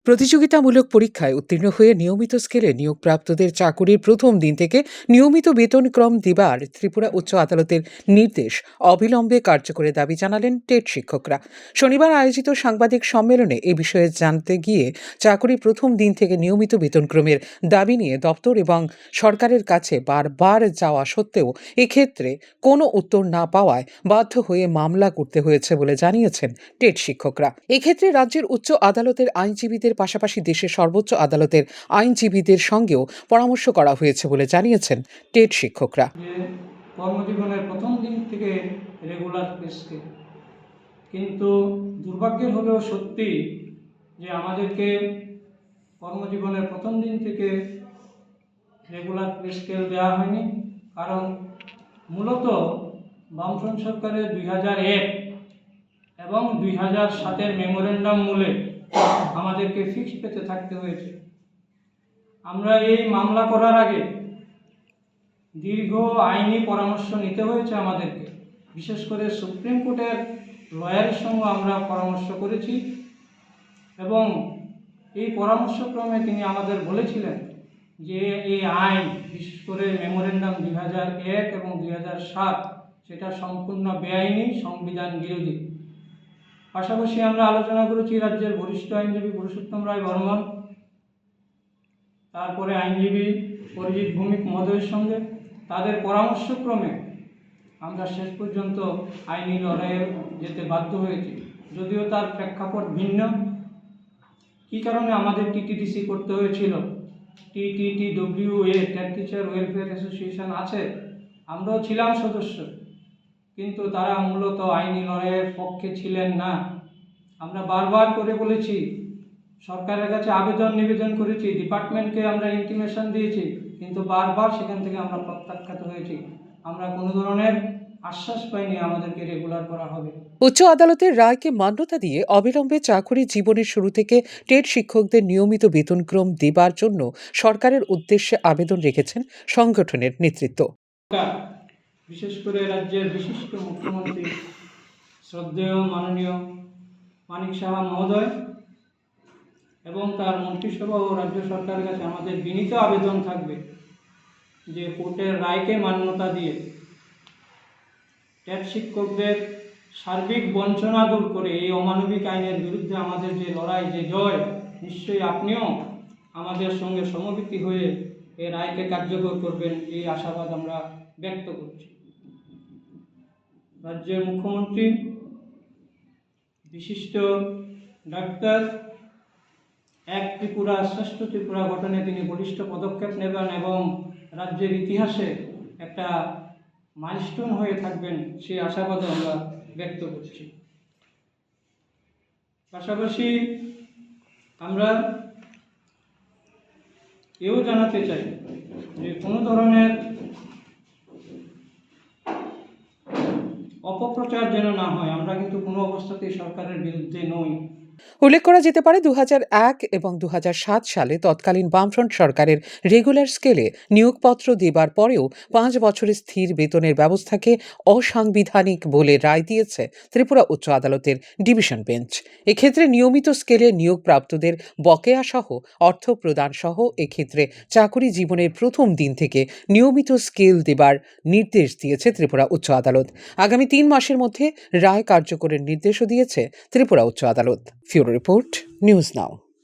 প্রতিযোগিতামূলক পরীক্ষায় উত্তীর্ণ হয়ে নিয়মিত স্কেলে নিয়োগপ্রাপ্তদের চাকুরির প্রথম দিন থেকে নিয়মিত বেতনক্রম দিবার ত্রিপুরা উচ্চ আদালতের নির্দেশ অবিলম্বে কার্যকরের দাবি জানালেন টেট শিক্ষকরা। শনিবার আয়োজিত সাংবাদিক সম্মেলনে এ বিষয়ে জানতে গিয়ে চাকুরির প্রথম দিন থেকে নিয়মিত বেতনক্রমের দাবি নিয়ে দপ্তর এবং সরকারের কাছে বারবার যাওয়া সত্ত্বেও এক্ষেত্রে কোনো উত্তর না পাওয়ায় বাধ্য হয়ে মামলা করতে হয়েছে বলে জানিয়েছেন টেট শিক্ষকরা। এক্ষেত্রে রাজ্যের উচ্চ আদালতের আইনজীবীদের পাশাপাশি দেশের সর্বোচ্চ আদালতের আইনজীবীদের সঙ্গেও পরামর্শ করা হয়েছে বলে জানিয়েছেন টেট শিক্ষকরা। কর্মজীবনের প্রথম দিন থেকে রেগুলার পে স্কেল, কিন্তু দুর্ভাগ্যের হলেও সত্যি যে আমাদেরকে কর্মজীবনের প্রথম দিন থেকে রেগুলার পে স্কেল দেওয়া হয়নি। কারণ মূলত বামফ্রন্ট সরকারের 2001 এবং 2007 মেমোরেন্ডাম মূলে আমাদেরকে ফিক্স পেতে থাকতে হয়েছে। আমরা এই মামলা করার আগে দীর্ঘ আইনি পরামর্শ নিতে হয়েছে আমাদেরকে, বিশেষ করে সুপ্রিম কোর্টের লয়ারের সঙ্গে আমরা পরামর্শ করেছি এবং এই পরামর্শক্রমে তিনি আমাদের বলেছিলেন যে এই আইন, বিশেষ করে মেমোরেন্ডাম 2001 এবং 2007, সেটা সম্পূর্ণ বেআইনি, সংবিধান বিরোধী। পাশাপাশি আমরা আলোচনা করেছি রাজ্যের বরিষ্ঠ আইনজীবী পুরুষোত্তম রায় বর্মন, তারপরে আইনজীবী অরিজিৎ ভৌমিক মহোদয়ের সঙ্গে। তাদের পরামর্শক্রমে আমরা শেষ পর্যন্ত আইনি লড়াইয়ে যেতে বাধ্য হয়েছি, যদিও তার প্রেক্ষাপট ভিন্ন। কী কারণে আমাদের টিটিডিসি করতে হয়েছিল? TTTWA, TET teacher welfare association আছে, আমরাও ছিলাম সদস্য, কিন্তু তারা মূলত আইনি লড়াইয়ের পক্ষে ছিলেন না। আমরা বারবার করে বলেছি, সরকারের কাছে নিবেদন করেছি, ডিপার্টমেন্টকে আমরা ইন্টিমেশন দিয়েছি, কিন্তু বারবার সেখান থেকে আমরা প্রত্যাখ্যাত হয়েছি। আমরা কোনো ধরনের আশ্বাস পাইনি আমাদেরকে রেগুলার করা হবে। উচ্চ আদালতের রায়কে মান্যতা দিয়ে অবিলম্বে চাকুরি জীবনের শুরু থেকে টেট শিক্ষকদের নিয়মিত বেতনক্রম দেবার জন্য সরকারের উদ্দেশ্যে আবেদন রেখেছেন সংগঠনের নেতৃত্ব। বিশেষ করে রাজ্যের বিশিষ্ট মুখ্যমন্ত্রী শ্রদ্ধেয় মাননীয় মানিক সাহা মহোদয় এবং তার মন্ত্রিসভা ও রাজ্য সরকারের কাছে আমাদের বিনীত আবেদন থাকবে যে কোর্টের রায়কে মান্যতা দিয়ে টেট শিক্ষকদের সার্বিক বঞ্চনা দূর করে এই অমানবিক আইনের বিরুদ্ধে আমাদের যে লড়াই, যে জয়, নিশ্চয়ই আপনিও আমাদের সঙ্গে সমবেতী হয়ে এই রায়কে কার্যকর করবেন, এই আশাবাদ আমরা ব্যক্ত করছি। রাজ্যের মুখ্যমন্ত্রী, বিশিষ্ট ডাক্তার, এক ত্রিপুরা শ্রেষ্ঠ ত্রিপুরা গঠনে তিনি বলিষ্ঠ পদক্ষেপ নেবেন এবং রাজ্যের ইতিহাসে একটা মাইলস্টোন হয়ে থাকবেন, সেই আশাবাদ আমরা ব্যক্ত করছি। পাশাপাশি আমরা এও জানাতে চাই যে কোনো ধরনের অপপ্রচার যেন না হয়। আমরা কিন্তু কোনো অবস্থাতেই সরকারের বিরুদ্ধে নই। উল্লেখ করা যেতে পারে 2001 এবং 2007 সালে তৎকালীন বামফ্রন্ট সরকারের রেগুলার স্কেলে নিয়োগপত্র দেবার পরেও 5 বছরের স্থির বেতনের ব্যবস্থাকে অসাংবিধানিক বলে রায় দিয়েছে ত্রিপুরা উচ্চ আদালতের ডিভিশন বেঞ্চ। এক্ষেত্রে নিয়মিত স্কেলে নিয়োগপ্রাপ্তদের বকেয়া সহ অর্থ প্রদান সহ এক্ষেত্রে চাকুরি জীবনের প্রথম দিন থেকে নিয়মিত স্কেল দেবার নির্দেশ দিয়েছে ত্রিপুরা উচ্চ আদালত। আগামী 3 মাসের মধ্যে রায় কার্যকরের নির্দেশও দিয়েছে ত্রিপুরা উচ্চ আদালত। Bureau Report, News Now.